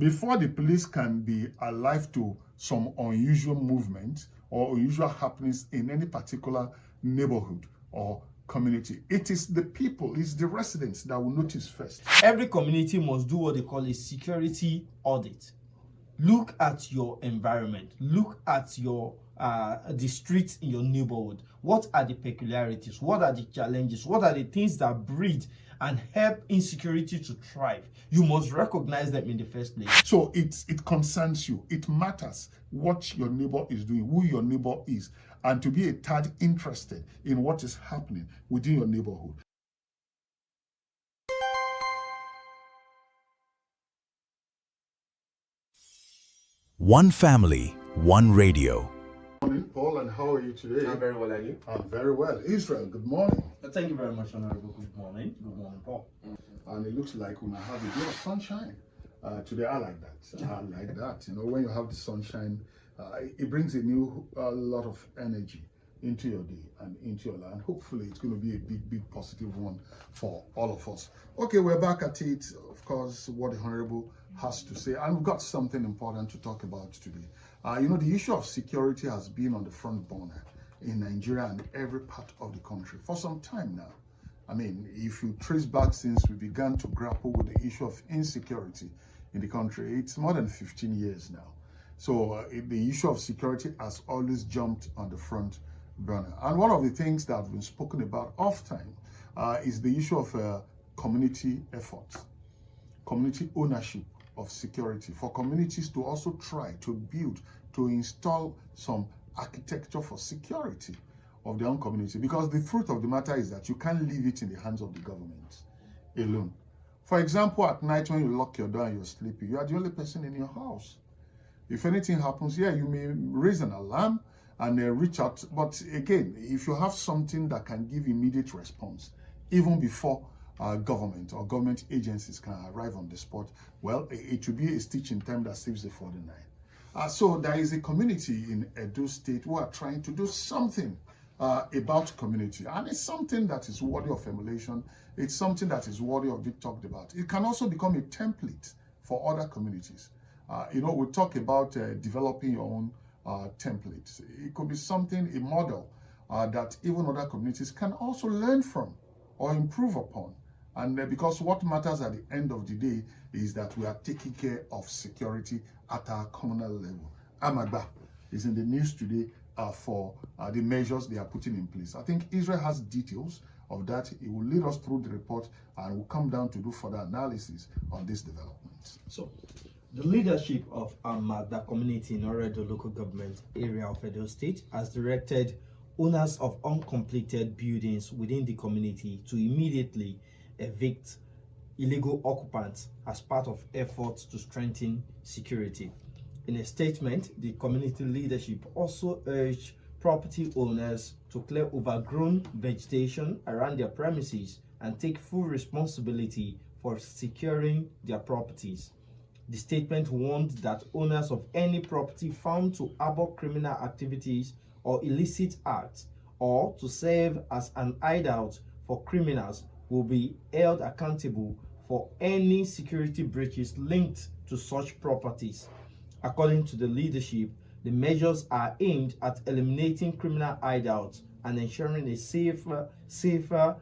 Before the police can be alive to some unusual movement or unusual happenings in any particular neighborhood or community, it is the people, it's the residents that will notice first. Every community must do what they call a security audit. Look at your environment. Look at your the streets in your neighborhood. What are the peculiarities? What are the challenges? What are the things that breed and help insecurity to thrive? You must recognize them in the first place. So it concerns you. It matters what your neighbor is doing, who your neighbor is, and to be a tad interested in what is happening within your neighborhood. One family, one radio. Good morning, Paul, and how are you today? I'm very well, are you? I'm very well. Israel, good morning. Thank you very much, Honorable. Good morning. Good morning, Paul. And it looks like we might have a bit of sunshine today. I like that. I like that. You know, when you have the sunshine, it brings a lot of energy into your day and into your life. And hopefully it's going to be a big positive one for all of us. Okay, we're back at it. Of course, what the Honorable has to say. And we've got something important to talk about today. You know, the issue of security has been on the front burner in Nigeria and every part of the country for some time now. I mean, if you trace back since we began to grapple with the issue of insecurity in the country, it's more than 15 years now. So the issue of security has always jumped on the front burner. And one of the things that have been spoken about often is the issue of community efforts, community ownership of security, for communities to also try to build, to install some architecture for security of their own community. Because the truth of the matter is that you can't leave it in the hands of the government alone. For example, at night when you lock your door and you're sleeping, you are the only person in your house. If anything happens, yeah, you may raise an alarm and reach out. But again, if you have something that can give immediate response, even before government or government agencies can arrive on the spot, well, it will be a stitch in time that saves the 49. So there is a community in Edo State who are trying to do something about community, and it's something that is worthy of emulation. It's something that is worthy of being talked about. It can also become a template for other communities. You know, we talk about developing your own templates. It could be something, a model that even other communities can also learn from or improve upon. And because what matters at the end of the day is that we are taking care of security at our communal level. Amagba is in the news today for the measures they are putting in place. I think Israel has details of that. It will lead us through the report and will come down to do further analysis on these developments. So, the leadership of Amagba Community in Oredo local government area of Edo State has directed owners of uncompleted buildings within the community to immediately evict illegal occupants as part of efforts to strengthen security. In a statement, the community leadership also urged property owners to clear overgrown vegetation around their premises and take full responsibility for securing their properties. The statement warned that owners of any property found to harbor criminal activities or illicit acts or to serve as an hideout for criminals will be held accountable for any security breaches linked to such properties. According to the leadership, the measures are aimed at eliminating criminal hideouts and ensuring a safer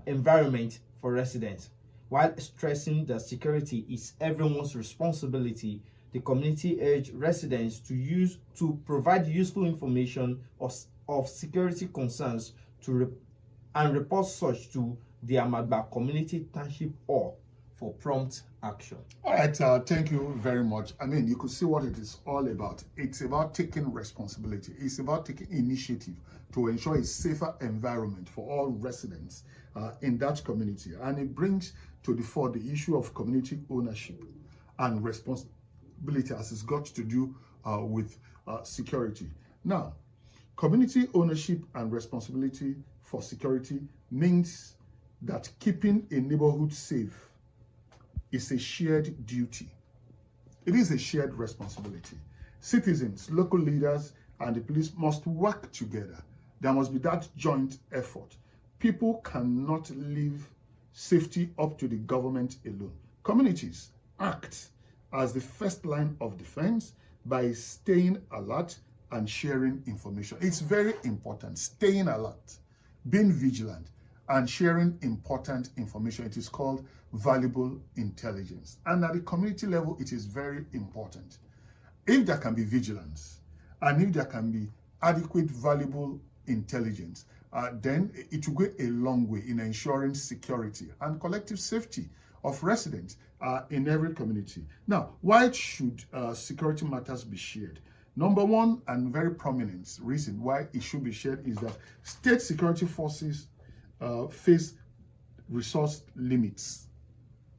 environment for residents. While stressing that security is everyone's responsibility, the community urged residents to provide useful information of security concerns and report such to the Amagba Community Township Hall for prompt action. All right, thank you very much. I mean, you could see what it is all about. It's about taking responsibility. It's about taking initiative to ensure a safer environment for all residents in that community. And it brings to the fore the issue of community ownership and responsibility as it's got to do with security. Now, community ownership and responsibility for security means that keeping a neighborhood safe is a shared duty. It is a shared responsibility. Citizens, local leaders, and the police must work together. There must be that joint effort. People cannot leave safety up to the government alone. Communities act as the first line of defense by staying alert and sharing information. It's very important. Staying alert, being vigilant, and sharing important information. It is called valuable intelligence. And at the community level, it is very important. If there can be vigilance, and if there can be adequate, valuable intelligence, then it will go a long way in ensuring security and collective safety of residents in every community. Now, why should security matters be shared? Number one, and very prominent reason why it should be shared, is that state security forces face resource limits.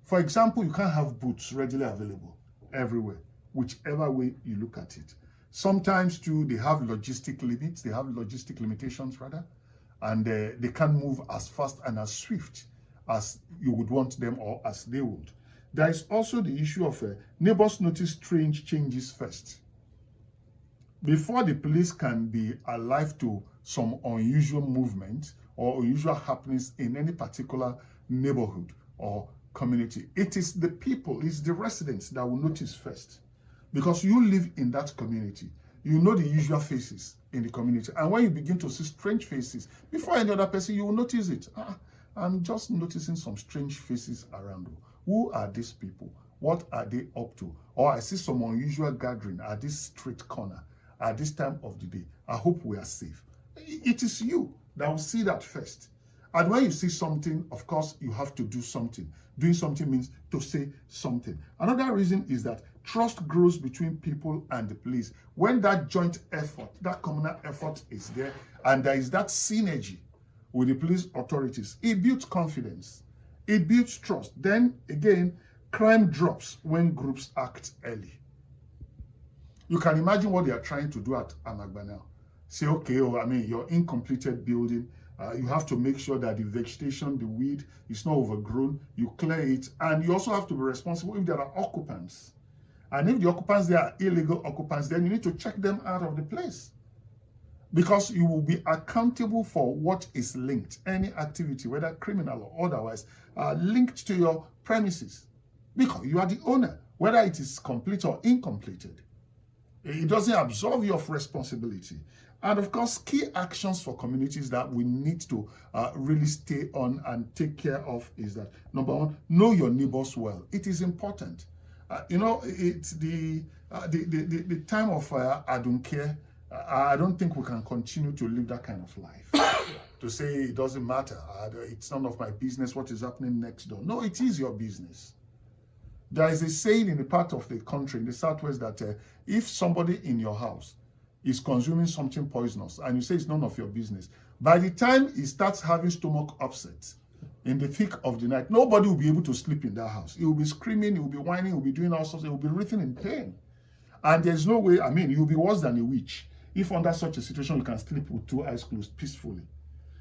For example, you can't have boots readily available everywhere, whichever way you look at it. Sometimes too, they have logistic limits, they have logistic limitations rather, and they can't move as fast and as swift as you would want them or as they would. There is also the issue of neighbors notice strange changes first. Before the police can be alive to some unusual movement or unusual happenings in any particular neighborhood or community, it is the people, it's the residents that will notice first. Because you live in that community, you know the usual faces in the community. And when you begin to see strange faces, before any other person, you will notice it. I'm just noticing some strange faces around. Who are these people? What are they up to? Or I see some unusual gathering at this street corner at this time of the day. I hope we are safe. It is you that will see that first. And when you see something, of course, you have to do something. Doing something means to say something. Another reason is that trust grows between people and the police. When that joint effort, that communal effort is there, and there is that synergy with the police authorities, it builds confidence. It builds trust. Then, again, crime drops when groups act early. You can imagine what they are trying to do at Amagba now. Say, okay, your incompleted building, you have to make sure that the vegetation, the weed is not overgrown. You clear it. And you also have to be responsible if there are occupants. And if the occupants, they are illegal occupants, then you need to check them out of the place. Because you will be accountable for what is linked, any activity, whether criminal or otherwise, linked to your premises. Because you are the owner, whether it is complete or incompleted. It doesn't absolve you of responsibility. And of course, key actions for communities that we need to really stay on and take care of is that, number one, know your neighbors well. It is important. It's the time of I don't care. I don't think we can continue to live that kind of life. To say it doesn't matter, it's none of my business what is happening next door. No, it is your business. There is a saying in the part of the country, in the Southwest, that if somebody in your house is consuming something poisonous and you say it's none of your business, by the time he starts having stomach upsets in the thick of the night, nobody will be able to sleep in that house. He will be screaming, he will be whining, he will be doing all sorts, he will be writhing in pain. And there's no way, you'll be worse than a witch if under such a situation you can sleep with two eyes closed peacefully.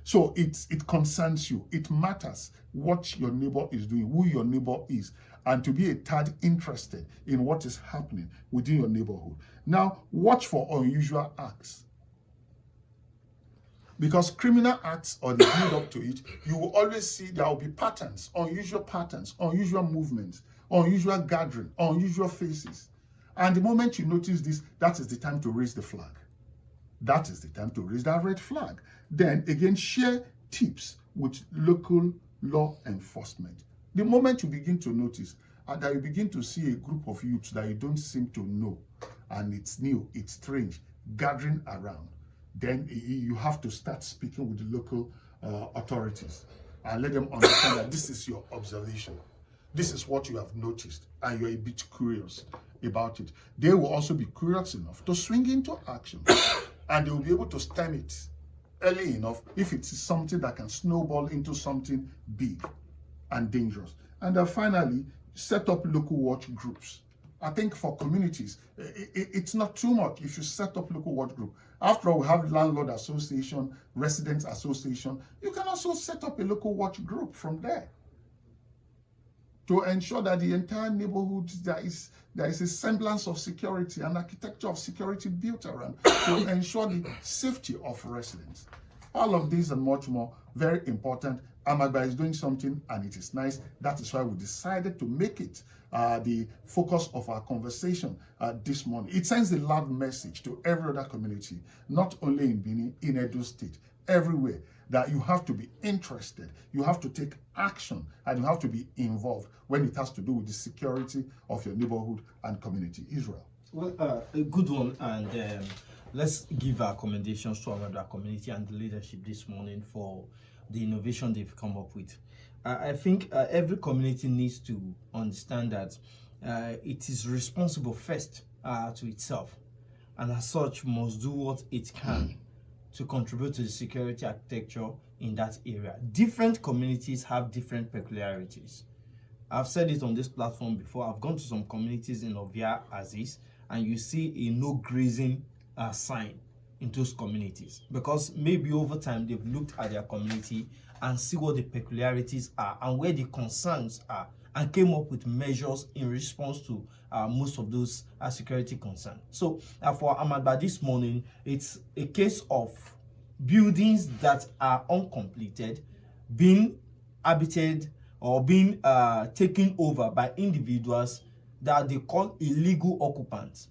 So it concerns you. It matters what your neighbor is doing, who your neighbor is, and to be a tad interested in what is happening within your neighborhood. Now, watch for unusual acts. Because criminal acts or the build up to it, you will always see there will be patterns, unusual movements, unusual gathering, unusual faces. And the moment you notice this, that is the time to raise the flag. That is the time to raise that red flag. Then again, share tips with local law enforcement. The moment you begin to notice and that you begin to see a group of youths that you don't seem to know, and it's new, it's strange, gathering around, then you have to start speaking with the local authorities and let them understand that this is your observation. This is what you have noticed, and you're a bit curious about it. They will also be curious enough to swing into action, and they will be able to stem it early enough if it is something that can snowball into something big and dangerous. And then finally, set up local watch groups. I think for communities, it's not too much if you set up local watch group. After all, we have landlord association, residents association. You can also set up a local watch group from there to ensure that the entire neighborhood, there is a semblance of security, an architecture of security built around to ensure the safety of residents. All of these and much more, very important. Amagba is doing something and it is nice. That is why we decided to make it the focus of our conversation this morning. It sends a loud message to every other community, not only in Benin, in Edo State, everywhere, that you have to be interested, you have to take action, and you have to be involved when it has to do with the security of your neighborhood and community. Israel. Well, a good one, and let's give our commendations to our community and the leadership this morning for the innovation they've come up with. I think every community needs to understand that it is responsible first to itself, and as such must do what it can to contribute to the security architecture in that area. Different communities have different peculiarities. I've said it on this platform before. I've gone to some communities in Ovia Aziz, and you see a no grazing sign in those communities, because maybe over time they've looked at their community and see what the peculiarities are and where the concerns are, and came up with measures in response to most of those security concerns. So for Amagba this morning, it's a case of buildings that are uncompleted being habited or being taken over by individuals that they call illegal occupants.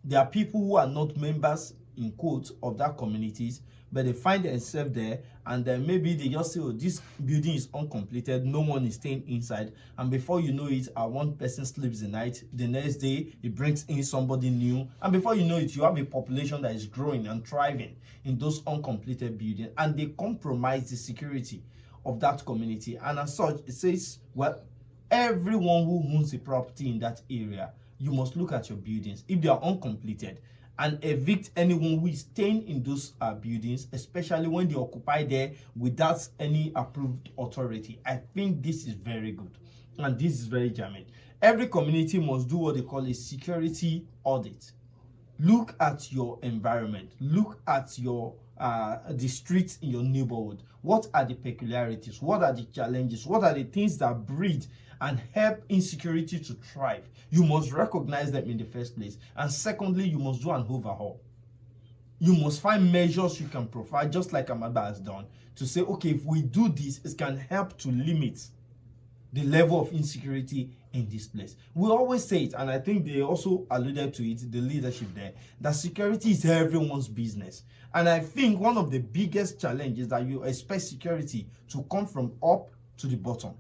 There are people who are not members, in quotes, of that communities, but they find themselves there, and then maybe they just say, oh, this building is uncompleted, no one is staying inside, and before you know it, one person sleeps the night, the next day it brings in somebody new, and before you know it, you have a population that is growing and thriving in those uncompleted buildings, and they compromise the security of that community. And as such, it says, well, everyone who owns a property in that area, you must look at your buildings if they are uncompleted and evict anyone who is staying in those buildings, especially when they occupy there without any approved authority. I think this is very good, and this is very germane. Every community must do what they call a security audit. Look at your environment, look at your the streets in your neighborhood. What are the peculiarities? What are the challenges? What are the things that breed and help insecurity to thrive? You must recognize them in the first place. And secondly, you must do an overhaul. You must find measures you can provide, just like Amagba has done, to say, okay, if we do this, it can help to limit the level of insecurity in this place. We always say it, and I think they also alluded to it, the leadership there, that security is everyone's business. And I think one of the biggest challenges is that you expect security to come from up to the bottom.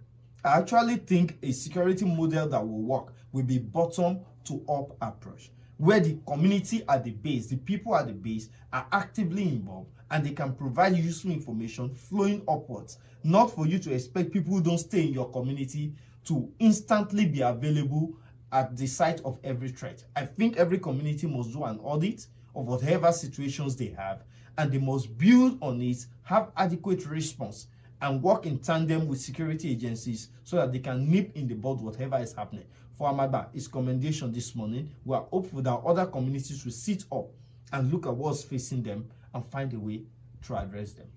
I actually think a security model that will work will be bottom to up approach, where the community at the base, the people at the base are actively involved, and they can provide useful information flowing upwards. Not for you to expect people who don't stay in your community to instantly be available at the site of every threat. I think every community must do an audit of whatever situations they have, and they must build on it, have adequate response, and work in tandem with security agencies so that they can nip in the bud whatever is happening. For Amagba, its commendation this morning. We are hopeful that other communities will sit up and look at what's facing them and find a way to address them.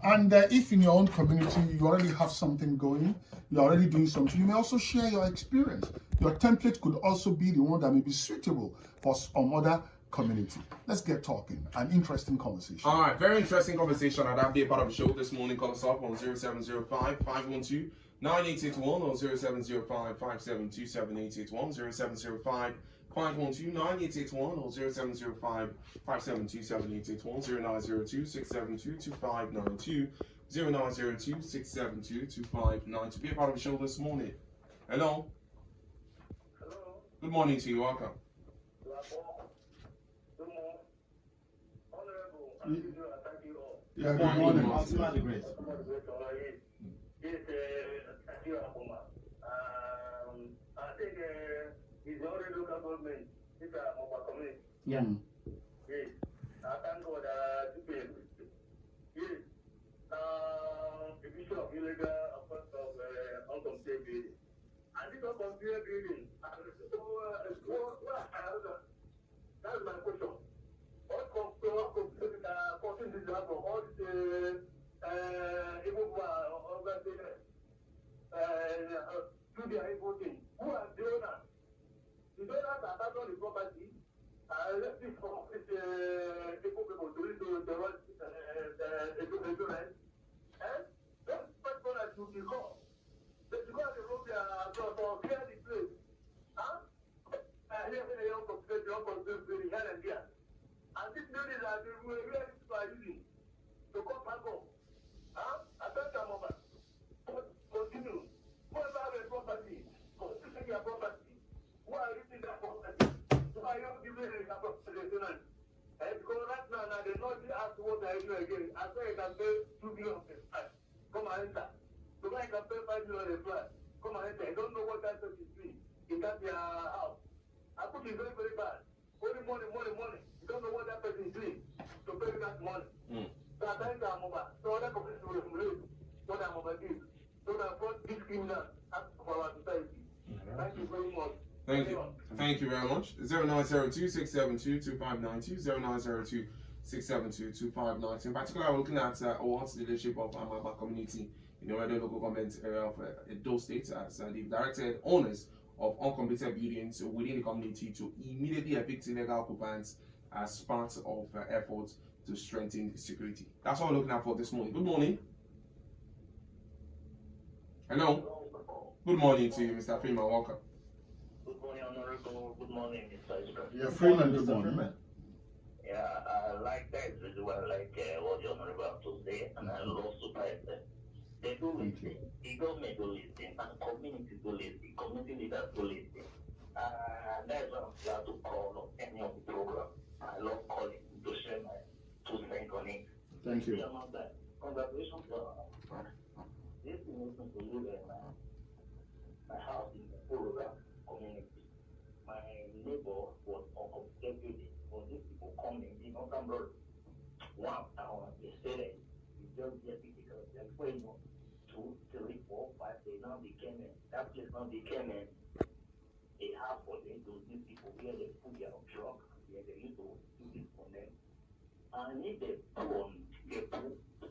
And if in your own community you already have something going, you're already doing something, you may also share your experience. Your template could also be the one that may be suitable for some other community. Let's get talking. An interesting conversation. All right, very interesting conversation. I'd be a part of the show this morning. Call us up on 0705 512 9881 or 0705 572 7881, 0705 512 9881 or 0705 572 7881, 0902 672 2592, 0902 672 2592. Be a part of the show this morning. Hello. Hello. Good morning to you. Welcome. Yeah, good morning. Yes, thank you, Akuma. I think it's already local government. It's Amagba Community. Yeah. Yes. I thank God. Yes. The issue of illegal offense of uncompleted building. And this uncompleted building. That's my question. What causing this from all the evil organizations do their evil thing? Who are the owners? The owners are part of the property. Let this from evil people to the right. And those first owners should uncompleted building here and there. And these buildings are the way people are using to come back home. I tell them about continue. Whoever have a property, continue your property. Who are using that property? Who are you giving a property? Because right now, they not ask what I do again. I say I can pay 2 billion per flat. Come and enter. So I can pay 5 million a flat. Come and enter. I don't know what that person is doing. In that house. I put it very, very bad. Only money. You don't know what that person is doing to pay that money. So I tell you, I'm over. So other companies will raise what I'm over this. So that for this criminal act for our society. Thank you very much. Thank you very much. 0902-672-2592, 0902-672-2592. In particular, we're looking at awards the leadership of Amagba Community in the local government area of Edo State as they've directed owners of uncompleted buildings within the community to immediately evict illegal occupants as part of efforts to strengthen security. That's what we're looking at for this morning. Good morning. Hello. Good morning to you, Mr. Freeman. Welcome. Good morning, Honorable. Good morning, Mr. Israel. Yeah, Freeman, good morning. Yeah, I like that really well, like what the Honorable have to say, and I love surprise them. They do listen, the government do listen, and community do listen, community leaders do listen. That's why I'm glad to call any of the program. I love calling to share my 2 cents on it. Thank you. Congratulations for this innocent to live in my house in the Amagba Community. My neighbor was uncompleted building, but these people coming in Northern Road. Wow, they said that you just get it because they're going on 2, 3, 4, 5. They now became that place now became a house for them to these people where they put their truck, where they used to do this for them. And if they put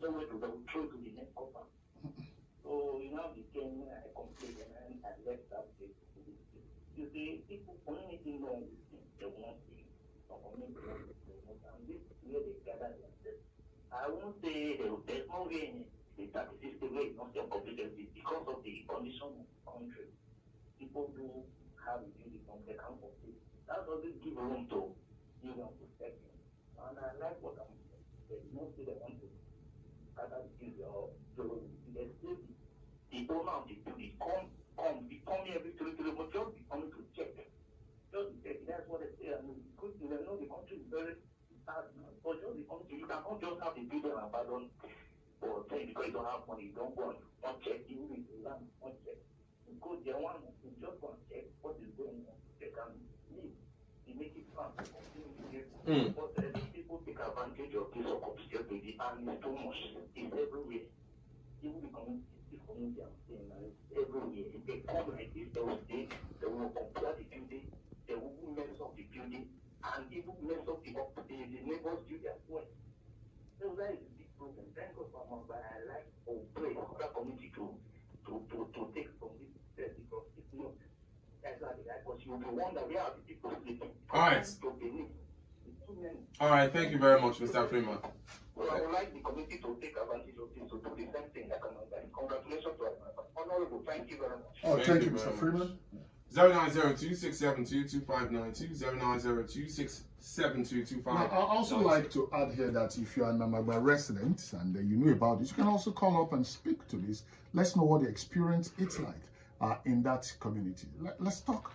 somewhere to go through to the next cover. So you now became a complaint and I left that place. You see, people community know they want things, some community they want, and this is where they gather themselves. I won't say there's no way in the 36th way is not still completed because of the condition of the country. People do have a duty from the council. That doesn't give room to give them protection. And I like what I'm saying. They don't say they want to gather the duty or they still the owner of the building come here every 3 but just be coming to check. Just be checking. That's what they say. I mean, good to know the country is very hard now. But just be coming to you cannot just have the building abandoned or say because you don't have money, you don't go and check. Even if you land, not check. You go there one, you just go and check what is going on. They can leave. They make it fun. But these people take advantage of this opportunity and it's too much. It's everywhere. Even the community I'm saying everywhere. If they come like this, they will stay, they will compare the building, they will mess up the building, and even mess up the neighbors' building as well. So that is a big problem. Thank God for Amagba. I like to pray for that community to take from this step because it's not exactly that. Because you will wonder where are the people sleeping. All right. All right. Thank you very much, Mr. Freeman. Well, I would like the community to take advantage of this to do the same thing that Amagba. Congratulations to Amagba. Honorable, thank you very much. Oh, thank you, Mr. Freeman. 0902-672-2592, 0902-672-2592. Now, I also like to add here that if you are an Amagba resident and you know about this, you can also call up and speak to this. Let's know what the experience is like in that community. Let's talk.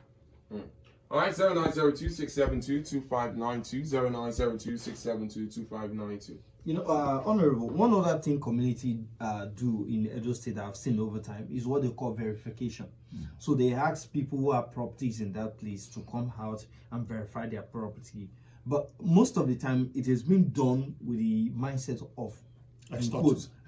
All right, 0902-672-2592, 0902-672-2592. You know, Honorable, one other thing community do in Edo State that I've seen over time is what they call verification. So they ask people who have properties in that place to come out and verify their property. But most of the time, it has been done with the mindset of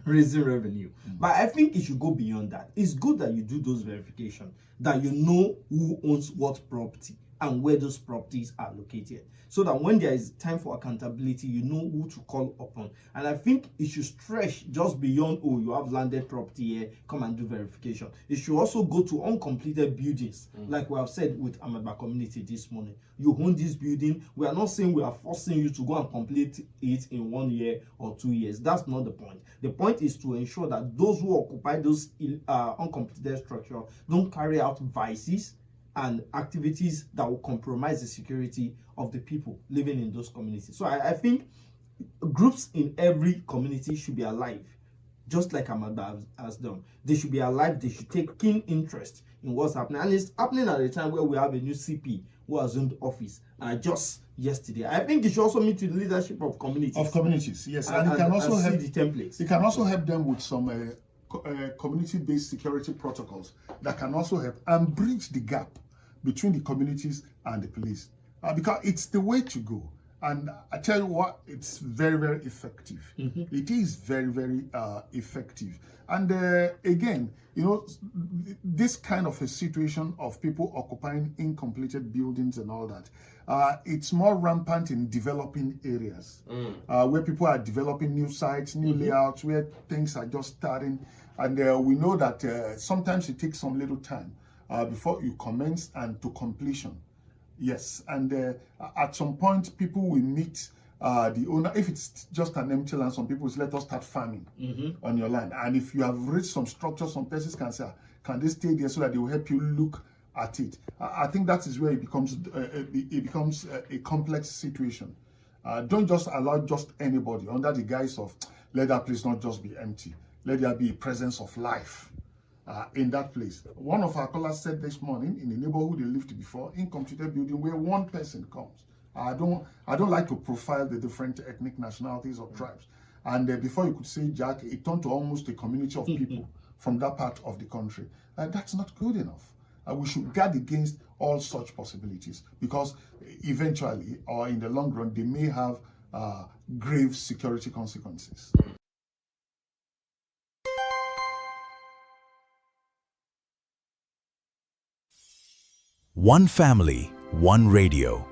raising revenue. But I think it should go beyond that. It's good that you do those verifications, that you know who owns what property and where those properties are located, so that when there is time for accountability, you know who to call upon. And I think it should stretch just beyond, oh, you have landed property here, come and do verification. It should also go to uncompleted buildings, like we have said with Amagba Community this morning. You own this building. We are not saying we are forcing you to go and complete it in 1 year or 2 years. That's not the point. The point is to ensure that those who occupy those uncompleted structures don't carry out vices and activities that will compromise the security of the people living in those communities. So I think groups in every community should be alive, just like Amagba has done. They should be alive. They should take keen interest in what's happening. And it's happening at a time where we have a new CP who assumed office just yesterday. I think it should also meet with the leadership of communities. Of communities, yes. And it can also see help the templates. It can also help them with some community-based security protocols that can also help and bridge the gap between the communities and the police. Because it's the way to go. And I tell you what, it's very, very effective. It is very, very effective. And again, you know, this kind of a situation of people occupying incompleted buildings and all that, it's more rampant in developing areas where people are developing new sites, new layouts, where things are just starting. And we know that sometimes it takes some little time before you commence and to completion. Yes, and at some point, people will meet the owner. If it's just an empty land, some people will say, let us start farming on your land. And if you have reached some structure, some persons can say, can they stay there so that they will help you look at it? I think that is where it becomes a complex situation. Don't just allow just anybody under the guise of, let that place not just be empty. Let there be a presence of life in that place. One of our callers said this morning in the neighborhood they lived before, incompleted building where one person comes. I don't like to profile the different ethnic nationalities or tribes. And before you could say Jack, it turned to almost a community of people from that part of the country. That's not good enough. We should guard against all such possibilities because eventually or in the long run, they may have grave security consequences. One family, one radio.